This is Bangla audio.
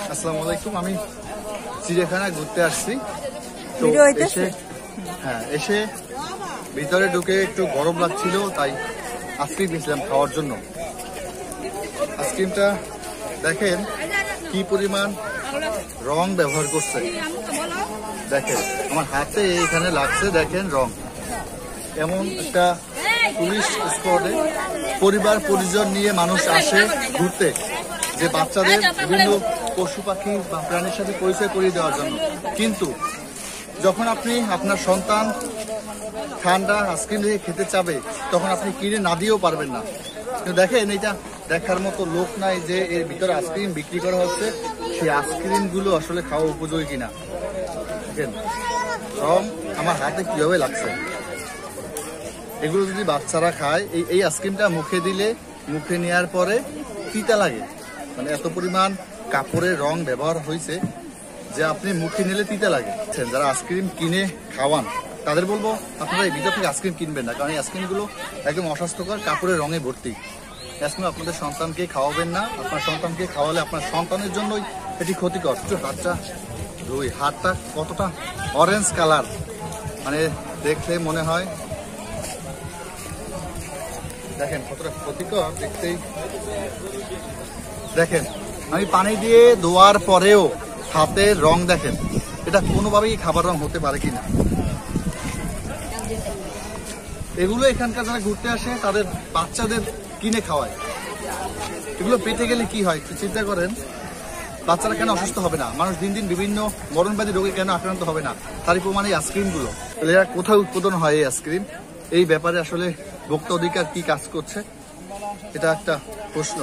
আসসালামু আলাইকুম। আমি চিড়িয়াখানায় ঘুরতে আসছি, তো এসে ভিতরে ঢুকে একটু গরম লাগছিল, তাই আইসক্রিম নিয়েছিলাম খাওয়ার জন্য। আইসক্রিমটা দেখেন কি পরিমাণ রং ব্যবহার করছে, দেখেন আমার হাতে এখানে লাগছে, দেখেন রং। এমন একটা টুরিস্ট স্পটে পরিবার পরিজন নিয়ে মানুষ আসে ঘুরতে, যে বাচ্চাদের বিভিন্ন পশু পাখি বা প্রাণীর সাথে পরিচয় করিয়ে দেওয়ার জন্য। কিন্তু যখন আপনি আপনার সন্তান ঠান্ডা আইসক্রিম দেখে খেতে চাবে, তখন আপনি কিনে না দিয়েও পারবেন না। কিন্তু দেখেন এটা দেখার মতো লোক নাই যে এর ভিতরে আইসক্রিম বিক্রি করা হচ্ছে, সেই আইসক্রিমগুলো আসলে খাওয়া উপযোগী কিনা। দেখেন রং আমার হাতে কিভাবে লাগছে। এগুলো যদি বাচ্চারা খায়, এই আইসক্রিমটা মুখে দিলে মুখে নেওয়ার পরে তিতা লাগে, মানে এত পরিমাণ কাপড়ের রং ব্যবহার হয়েছে যে আপনি মুখে নিলে তিতা লাগে। যারা আইসক্রিম কিনে খাওয়ান তাদের বলবো আপনারা এই ভিতর থেকে আইসক্রিম কিনবেন না, কারণ এই আইসক্রিমগুলো একদম অস্বাস্থ্যকর, কাপড়ের রঙে ভর্তি। আইসক্রিম আপনাদের সন্তানকে খাওয়াবেন না, আপনার সন্তানকে খাওয়ালে আপনার সন্তানের জন্যই এটি ক্ষতিকর। হাতটা ধুই, হাতটা কতটা অরেঞ্জ কালার, মানে দেখলে মনে হয় দেখেন কতটা ক্ষতিকর দেখতেই। দেখেন আমি পানি দিয়ে ধোয়ার পরেও হাতের রং দেখেন, এটা কোনোভাবেই খাবার রং হতে পারে কিনা। এগুলো এখানকার যারা ঘুরতে আসে তাদের বাচ্চাদের কিনে খাওয়ায়। এগুলো পেটে গেলে কি হয় চিন্তা করেন, বাচ্চারা কেন অসুস্থ হবে না, মানুষ দিন দিন বিভিন্ন মরণব্যাধি রোগে কেন আক্রান্ত হবে না, তারই প্রমাণ এই আইসক্রিমগুলো। এরা কোথায় উৎপাদন হয় এই আইসক্রিম, এই ব্যাপারে আসলে ভোক্তা অধিকার কি কাজ করছে, এটা একটা প্রশ্ন।